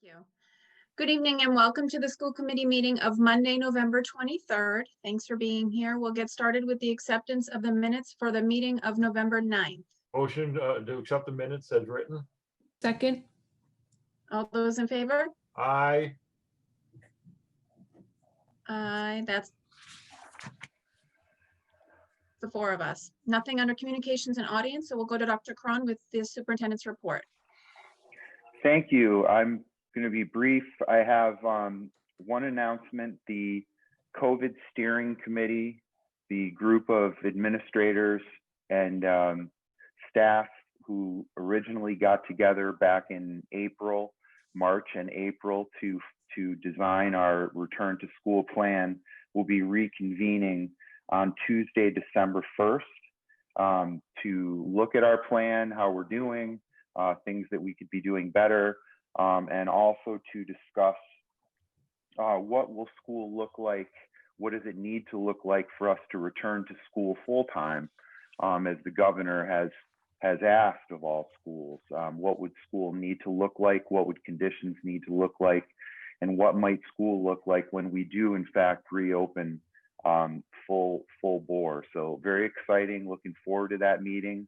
you. Good evening and welcome to the school committee meeting of Monday, November 23rd. Thanks for being here. We'll get started with the acceptance of the minutes for the meeting of November 9th. Motion to accept the minutes as written. Second. All those in favor? Aye. Aye, that's the four of us. Nothing under communications and audience, so we'll go to Dr. Cron with the superintendent's report. Thank you. I'm going to be brief. I have one announcement. The COVID steering committee, the group of administrators and staff who originally got together back in March and April to design our return to school plan, will be reconvening on Tuesday, December 1st to look at our plan, how we're doing, things that we could be doing better, and also to discuss what will school look like, what does it need to look like for us to return to school full time, as the governor has asked of all schools. What would school need to look like? What would conditions need to look like? And what might school look like when we do in fact reopen full bore? So very exciting, looking forward to that meeting.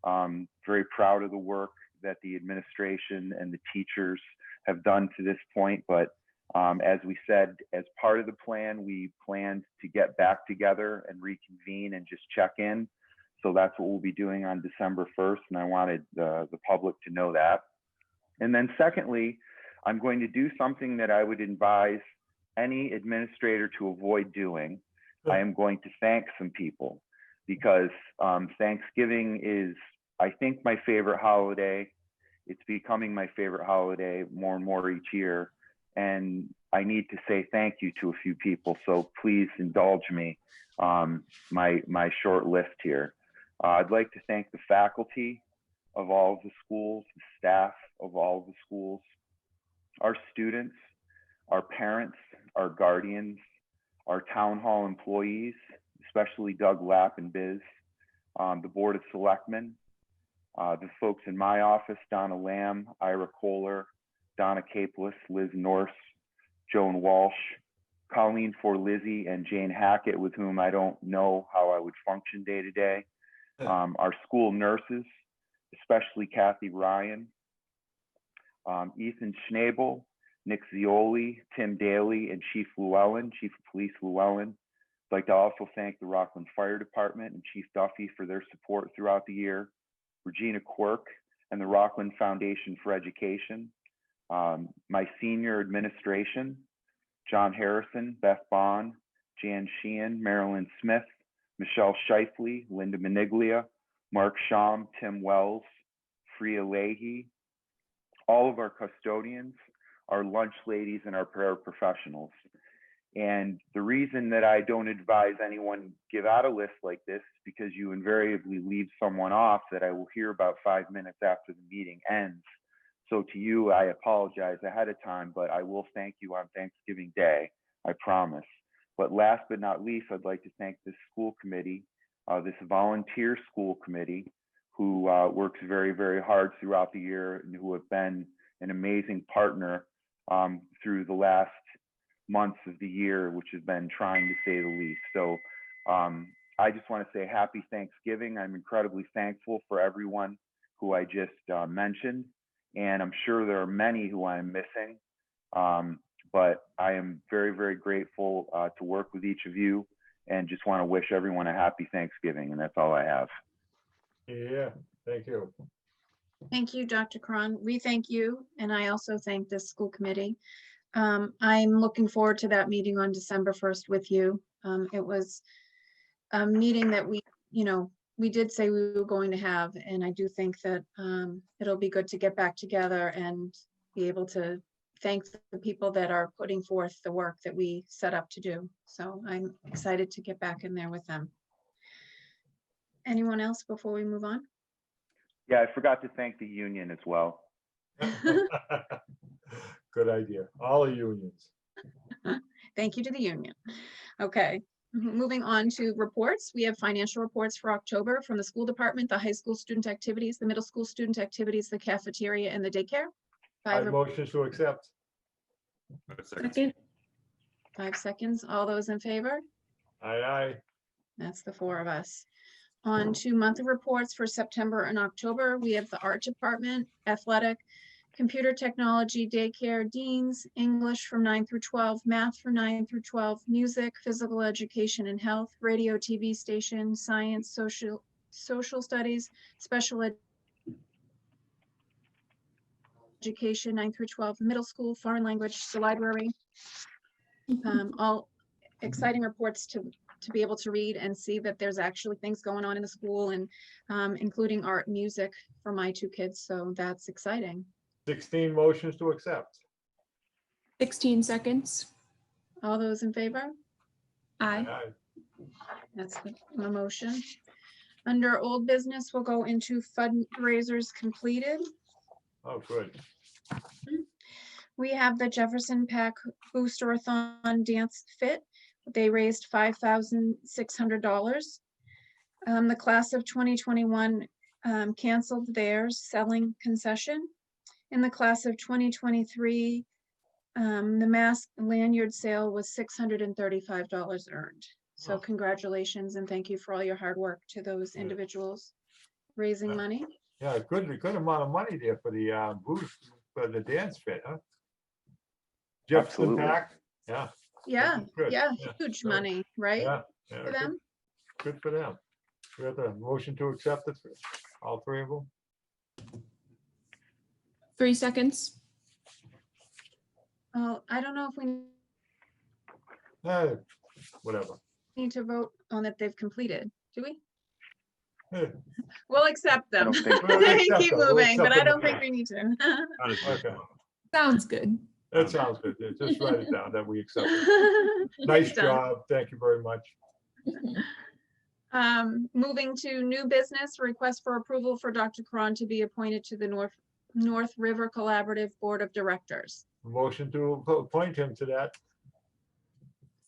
Very proud of the work that the administration and the teachers have done to this point. But as we said, as part of the plan, we planned to get back together and reconvene and just check in. So that's what we'll be doing on December 1st. And I wanted the public to know that. And then secondly, I'm going to do something that I would advise any administrator to avoid doing. I am going to thank some people because Thanksgiving is, I think, my favorite holiday. It's becoming my favorite holiday more and more each year. And I need to say thank you to a few people. So please indulge me, my short list here. I'd like to thank the faculty of all of the schools, the staff of all of the schools, our students, our parents, our guardians, our town hall employees, especially Doug Lapp and Biz, the Board of Selectmen, the folks in my office, Donna Lamb, Ira Kohler, Donna Capeless, Liz Norse, Joan Walsh, Colleen Lizzie, and Jane Hackett, with whom I don't know how I would function day to day. Our school nurses, especially Kathy Ryan, Ethan Schnabel, Nick Zioli, Tim Daly, and Chief Llewellyn, Chief of Police Llewellyn. I'd like to also thank the Rockland Fire Department and Chief Duffy for their support throughout the year, Regina Quirk and the Rockland Foundation for Education, my senior administration, John Harrison, Beth Bond, Jan Sheehan, Marilyn Smith, Michelle Shifley, Linda Maniglia, Mark Sham, Tim Wells, Freya Leahy, all of our custodians, our lunch ladies, and our paraprofessionals. And the reason that I don't advise anyone give out a list like this is because you invariably leave someone off that I will hear about 5 minutes after the meeting ends. So to you, I apologize ahead of time, but I will thank you on Thanksgiving Day, I promise. But last but not least, I'd like to thank this school committee, this volunteer school committee, who works very, very hard throughout the year and who have been an amazing partner through the last months of the year, which has been trying to say the least. So I just want to say happy Thanksgiving. I'm incredibly thankful for everyone who I just mentioned, and I'm sure there are many who I'm missing. But I am very, very grateful to work with each of you, and just want to wish everyone a happy Thanksgiving. And that's all I have. Yeah, thank you. Thank you, Dr. Cron. We thank you, and I also thank the school committee. I'm looking forward to that meeting on December 1st with you. It was a meeting that we did say we were going to have, and I do think that it'll be good to get back together and be able to thank the people that are putting forth the work that we set up to do. So I'm excited to get back in there with them. Anyone else before we move on? Yeah, I forgot to thank the union as well. Good idea. All the unions. Thank you to the union. Okay, moving on to reports. We have financial reports for October from the school department, the high school student activities, the middle school student activities, the cafeteria, and the daycare. I motion to accept. Second. 5 seconds. All those in favor? Aye, aye. That's the 4 of us. On to monthly reports for September and October. We have the art department, athletic, computer technology, daycare, deans, English from 9 through 12, math for 9 through 12, music, physical education and health, radio, TV station, science, social studies, special education, 9 through 12, middle school, foreign language, the library. All exciting reports to be able to read and see that there's actually things going on in the school, and including art and music for my 2 kids. So that's exciting. 16 motions to accept. 16 seconds. All those in favor? Aye. Aye. That's the motion. Under old business, we'll go into fundraisers completed. Oh, good. We have the Jefferson Pack Booster-a-thon Dance Fit. They raised $5,600. The class of 2021 canceled theirs, selling concession. In the class of 2023, the mask lanyard sale was $635 earned. So Oh. congratulations and thank you for all your hard work to those Yeah. individuals raising Yeah. money. Yeah, good amount of money there for the booth, for the dance fit, huh? Jefferson Absolutely. Pack, yeah, Yeah, Good. yeah, Yeah. huge Good. money, right? yeah. Yeah, For good- them. Good for them. We have the motion to accept it, for all 3 of them. 3 seconds. Oh, I don't know if we Whatever. need to vote on that they've completed, do we? Eh, We'll accept them. don't think so. We'll accept Keep them. We'll moving, but accept I don't them. think we need to. Okay, Sounds good. that sounds good. Just write it down that we accept it. Nice Done. job. Thank you very much. Moving to new business, request for approval for Dr. Cron to be appointed to the North River Collaborative Board of Directors. Motion to appoint him to that.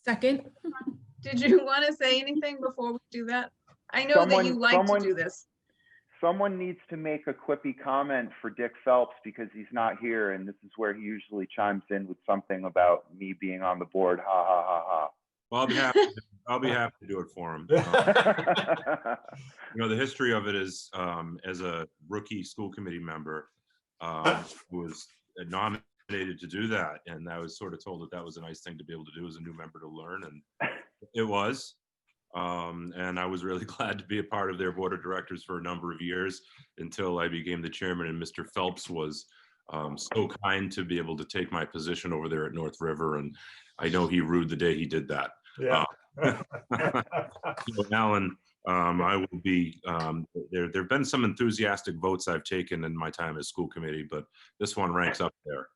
Second. Did you want to say anything before we do that? I know that you like to do this. Someone needs to make a quippy comment for Dick Phelps because he's not here, and this is where he usually chimes in with something about me being on the board. Ha ha ha Well, I'll be happy to do it for him. ha. The history of it is, as a rookie school committee member, was nominated to do that, and I was sort of told that was a nice thing to be able to do as a new member to learn, and it was. And I was really glad to be a part of their board of directors for a number of years until I became the chairman, and Mr. Phelps was so kind to be able to take my position over there at North River, and I know he rued the day he did that. Yeah. So, Alan, I will be, there've been some enthusiastic votes I've taken in my time as school committee, but this one ranks up there.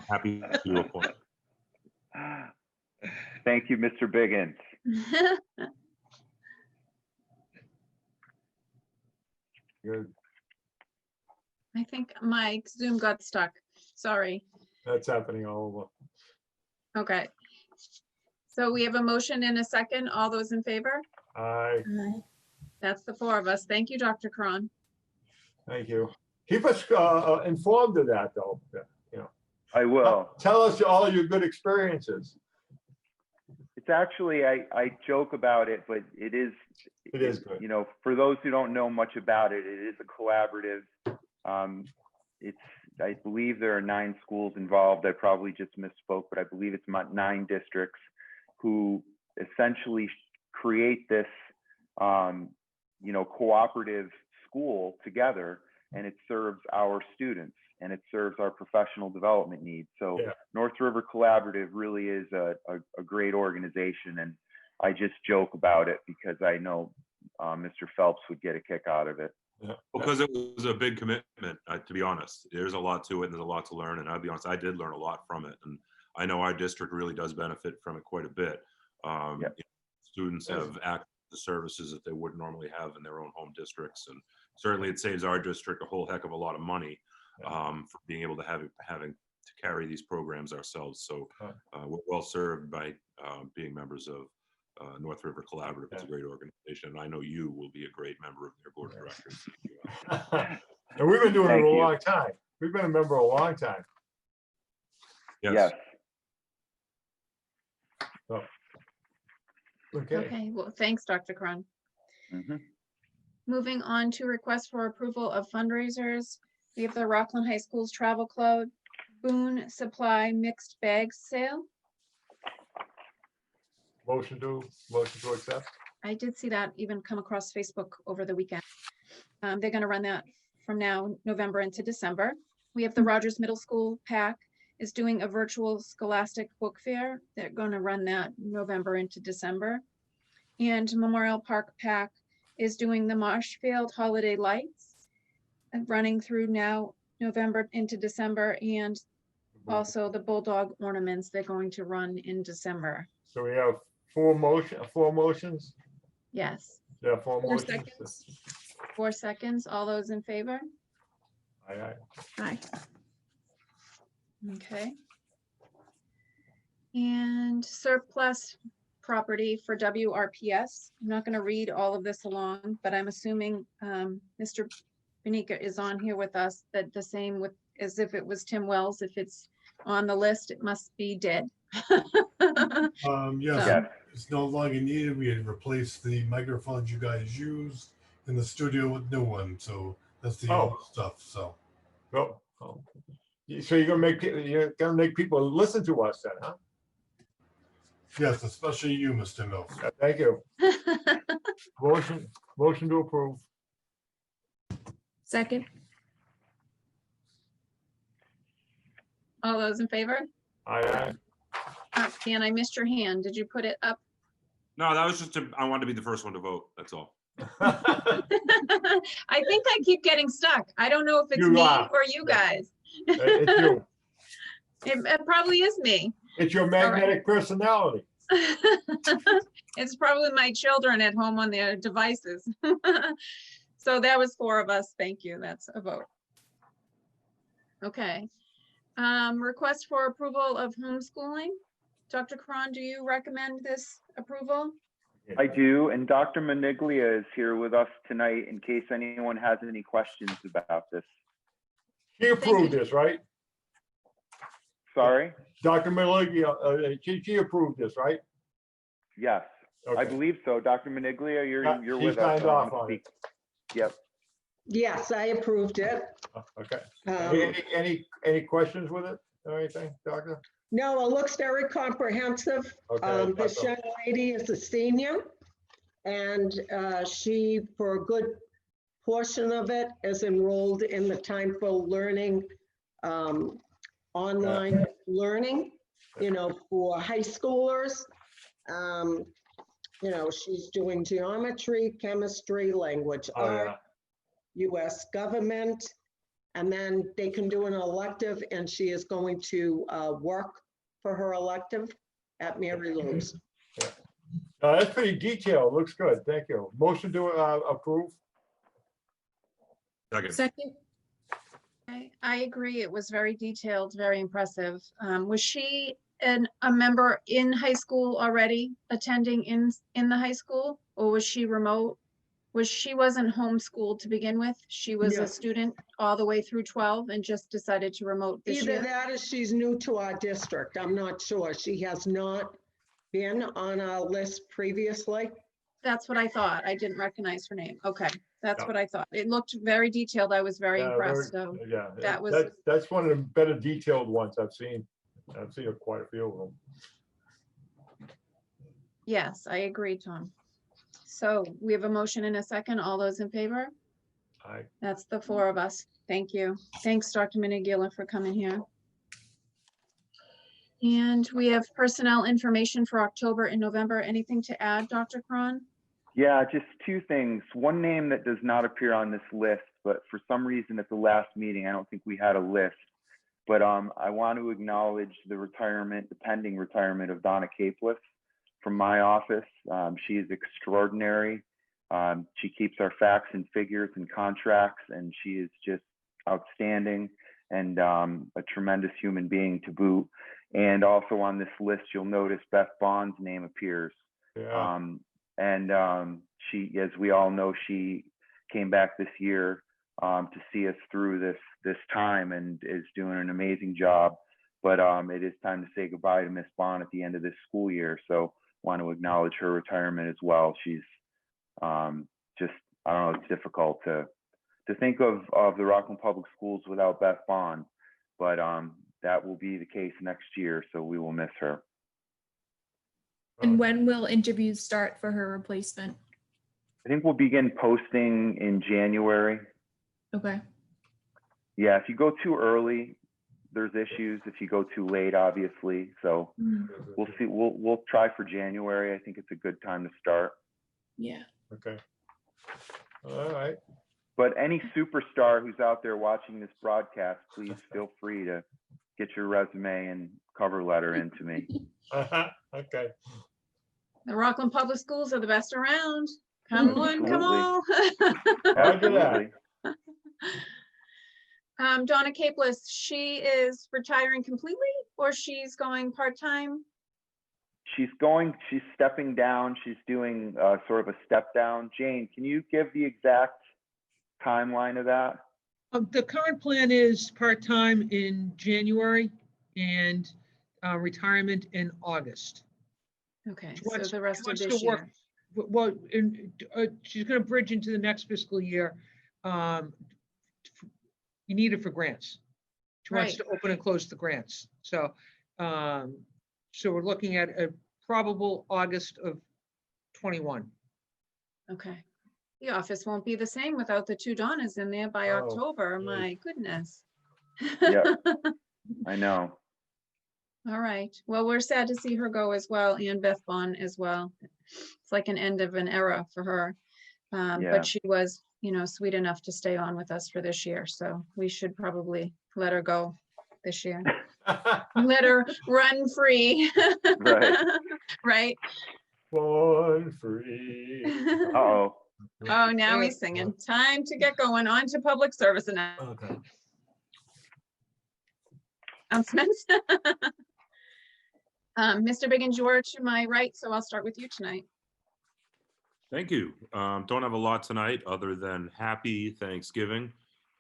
Happy to appoint. Thank you, Mr. Biggins. Good. I think my Zoom got stuck. Sorry. That's happening all over. Okay. So we have a motion and a second. All those in favor? Aye, That's the 4 of us. Thank you, Dr. Cron. thank you. Keep us informed of that, though. I will. Tell us all your good experiences. It's actually, I joke about it, but it is Good. For those who don't know much about it, it is a collaborative. I believe there are 9 schools involved. I probably just misspoke, but I believe it's 9 districts who essentially create this, cooperative school together, and it serves our students and it serves our professional development needs. So Yeah. North River Collaborative really is a great organization, and I just joke about it because I know Mr. Phelps would get a kick out of it. Yeah. Because it was a big commitment, to be honest. There's a lot to it and there's a lot to learn, and I'll be honest, I did learn a lot from it, and I know our district really does benefit from it quite a bit. Yep. Students have access to services that they wouldn't normally have in their own home districts, and certainly it saves our district a whole heck of a lot of money for being able to having to carry these programs ourselves. So we're well served by being members of North River Collaborative. It's a great organization, and I know you will be a great member of their board of directors. And we've been doing it Thank a you. long time. We've been a member a long time. Yes. So. Okay, Okay, well, thanks, Dr. Cron. Mhm. Moving on to request for approval of fundraisers. We have the Rockland High School's Travel Club, Boone Supply Mixed Bag Sale. motion to accept. I did see that even come across Facebook over the weekend. They're gonna run that from now, November into December. We have the Rogers Middle School PAC is doing a virtual scholastic book fair. They're gonna run that November into December. And Memorial Park PAC is doing the Marshfield Holiday Lights, running through now November into December, and also the Bulldog ornaments they're going to run in December. So we have four motions? Yes, Yeah, four 4 motions. seconds. 4 seconds. All those in favor? Aye. Aye. Okay. And surplus property for WRPS. I'm not going to read all of this along, but I'm assuming Mr. Benica is on here with us, that the same with as if it was Tim Wells. If it's on the list, it must be dead. Yes, So- it's no longer needed. We had replaced the microphones you guys use in the studio with new ones, so that's the Oh. old stuff, so. Go. So you're gonna make people listen to us then, huh? Yes, especially you, Mr. Mills. Yeah, thank you. Motion to approve. Second. All those in favor? Aye. Dan, I missed your hand. Did you put it up? No, that was just, I wanted to be the first one to vote, that's all. Aye. I think I keep getting stuck. I don't know if it's You me are. or you Yeah. guys. It's you. It probably is me. It's your magnetic personality. It's probably my children at home on their devices. So that was 4 of us. Thank you. That's a vote. Okay. Request for approval of homeschooling. Dr. Cron, do you recommend this approval? I do, and Dr. Maniglia is here with us tonight in case anyone has any questions about this. She approved this, right? Sorry? Dr. Maligia, she approved this, right? Yes, I Okay. believe so. Dr. Maniglia, Yeah, you're she with us. signed so I off wanna on it. speak. Yep. Yes, I approved it. Okay. Um, Any questions with it or anything, Doctor? No, it looks very comprehensive. Okay. This young lady is a senior, and she, for a good portion of it, is enrolled in the Time for Learning, online learning, for high schoolers. She's doing geometry, chemistry, language Oh, arts, yeah. US government, and then they can do an elective, and she is going to work for her elective at Mary Lou's. That's pretty detailed. Looks good. Thank you. Motion to approve. Second. Second. I agree. It was very detailed, very impressive. Was she a member in high school already, attending in the high school, or was she remote? She wasn't homeschooled to begin with. She was No. a student all the way through 12 and just decided to remote this Either year. that or she's new to our district. I'm not sure. She has not been on our list previously. That's what I thought. I didn't recognize her name. Okay, that's Yeah. what I thought. It looked very detailed. I was very Yeah, impressed. So Yeah, that was- that's one of the better detailed ones I've seen. I've seen quite a few of them. yes, I agree, Tom. So we have a motion and a second. All those in favor? Aye. That's the 4 of us. Thank you. Thanks, Dr. Minigila, for coming here. And we have personnel information for October and November. Anything to add, Dr. Cron? Yeah, just 2 things. One name that does not appear on this list, but for some reason at the last meeting, I don't think we had a list. But I want to acknowledge the pending retirement of Donna Capeless from my office. She is extraordinary. She keeps our facts and figures and contracts, and she is just outstanding and a tremendous human being to boot. And also on this list, you'll notice Beth Bond's name appears. Yeah. She, as we all know, she came back this year to see us through this time and is doing an amazing job. but it is time to say goodbye to Miss Bond at the end of this school year. So want to acknowledge her retirement as well. She's just, I don't know, it's difficult to think of the Rockland Public Schools without Beth Bond, but that will be the case next year. So we will miss her. And when will interviews start for her replacement? I think we'll begin posting in January. Okay. Yeah, if you go too early, there's issues. If you go too late, obviously. So Mhm. we'll see. We'll try for January. I think it's a good time to start. Yeah. Okay. All right. But any superstar who's out there watching this broadcast, please feel free to get your resume and cover letter into me. Okay. The Rockland Public Schools are the best around. Come on, come on. Roger that. Absolutely. Donna Capeless, she is retiring completely or she's going part-time? She's stepping down. She's doing sort of a step down. Jane, can you give the exact timeline of that? The current plan is part-time in January and retirement in August. Okay, She so wants- the rest she of wants to this work- year. Well, she's going to bridge into the next fiscal year. You need it for grants. She wants Right. to open and close the grants. So, so we're looking at a probable August of 21. Okay. The office won't be the same without the two Donnas in there by Oh, October. right. My goodness. Yeah. I know. All right. Well, we're sad to see her go as well, and Beth Bond as well. It's like an end of an era for her. Yeah. But she was, sweet enough to stay on with us for this year. So we should probably let her go this year. Let her run free. Right. Right. Born free. Uh-oh. Oh, now he's singing. Time to get going on to public service Okay. announcements. Mr. Biggins, you're to my right, so I'll start with you tonight. Thank you. Don't have a lot tonight other than happy Thanksgiving.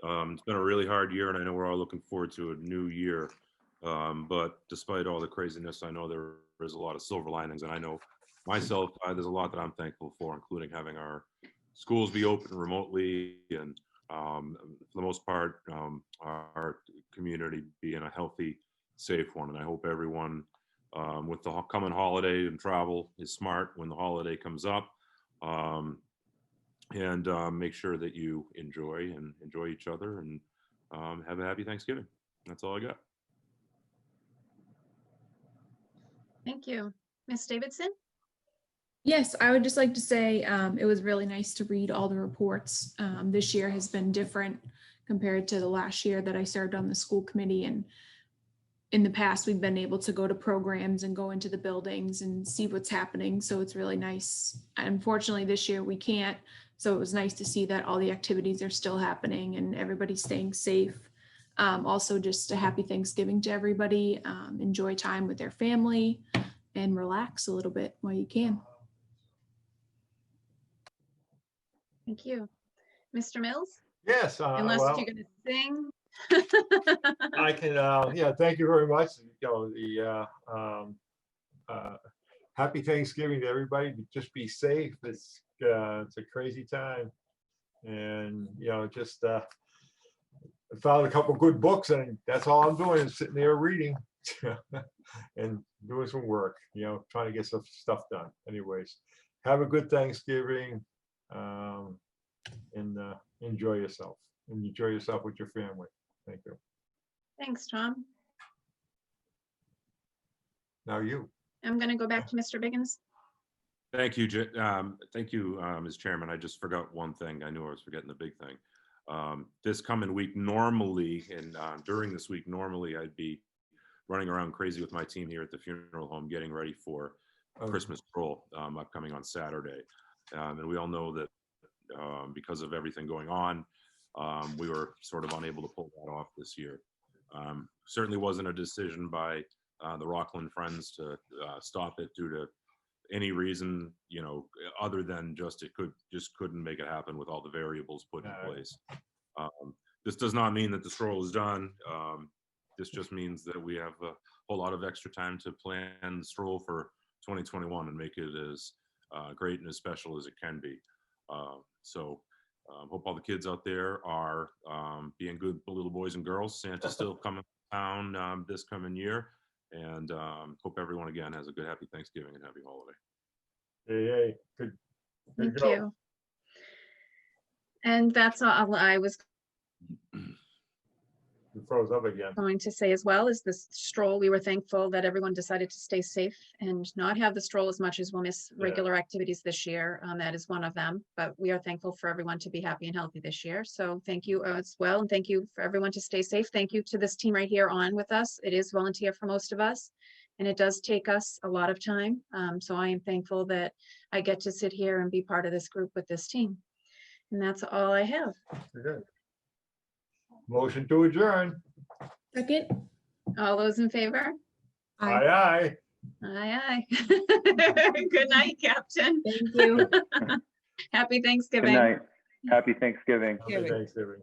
It's been a really hard year and I know we're all looking forward to a new year. But despite all the craziness, I know there is a lot of silver linings and I know myself, there's a lot that I'm thankful for, including having our schools be open remotely and for the most part, our community being a healthy, safe one. And I hope everyone with the coming holiday and travel is smart when the holiday comes up. And make sure that you enjoy each other and have a happy Thanksgiving. That's all I got. Thank you. Ms. Davidson? Yes, I would just like to say it was really nice to read all the reports. This year has been different compared to the last year that I served on the school committee. And in the past, we've been able to go to programs and go into the buildings and see what's happening. So it's really nice. Unfortunately, this year we can't. So it was nice to see that all the activities are still happening and everybody's staying safe. Also, just a happy Thanksgiving to everybody. Enjoy time with their family and relax a little bit while you can. Thank you. Mr. Mills? Yes. Unless Well, you're going to sing. I can, yeah, thank you very much. Happy Thanksgiving to everybody. Just be safe. It's a crazy time. And, just I found a couple good books and that's all I'm doing is sitting there reading and doing some work, trying to get some stuff done. Anyways, have a good Thanksgiving and enjoy yourself and enjoy yourself with your family. Thank you. Thanks, Tom. Now you. I'm going to go back to Mr. Biggins. Thank you, Ms. Chairman. I just forgot one thing. I knew I was forgetting the big thing. This coming week, normally, and during this week, normally I'd be running around crazy with my team here at the funeral home, getting ready for Christmas stroll upcoming on Saturday. And we all know that because of everything going on, we were sort of unable to pull that off this year. Certainly wasn't a decision by the Rockland Friends to stop it due to any reason, other than just couldn't make it happen with all the variables put in place. This does not mean that the stroll is done. this just means that we have a whole lot of extra time to plan the stroll for 2021 and make it as great and as special as it can be. So hope all the kids out there are being good little boys and girls. Santa's still coming to town this coming year. And hope everyone again has a good, happy Thanksgiving and happy holiday. Yay, good. Thank go. you. And that's all I was You froze up again. going to say as well, is this stroll. We were thankful that everyone decided to stay safe and not have the stroll as much as we'll miss Yeah. regular activities this year. That is one of them, but we are thankful for everyone to be happy and healthy this year. So thank you as well. And thank you for everyone to stay safe. Thank you to this team right here on with us. It is volunteer for most of us, and it does take us a lot of time. So I am thankful that I get to sit here and be part of this group with this team. And that's all I have. Good. Motion to adjourn. Second? All those in favor? Aye, aye. Aye, aye. Good night, Captain. Thank you. Happy Good Thanksgiving. night. Happy Thanksgiving. Happy Thanksgiving.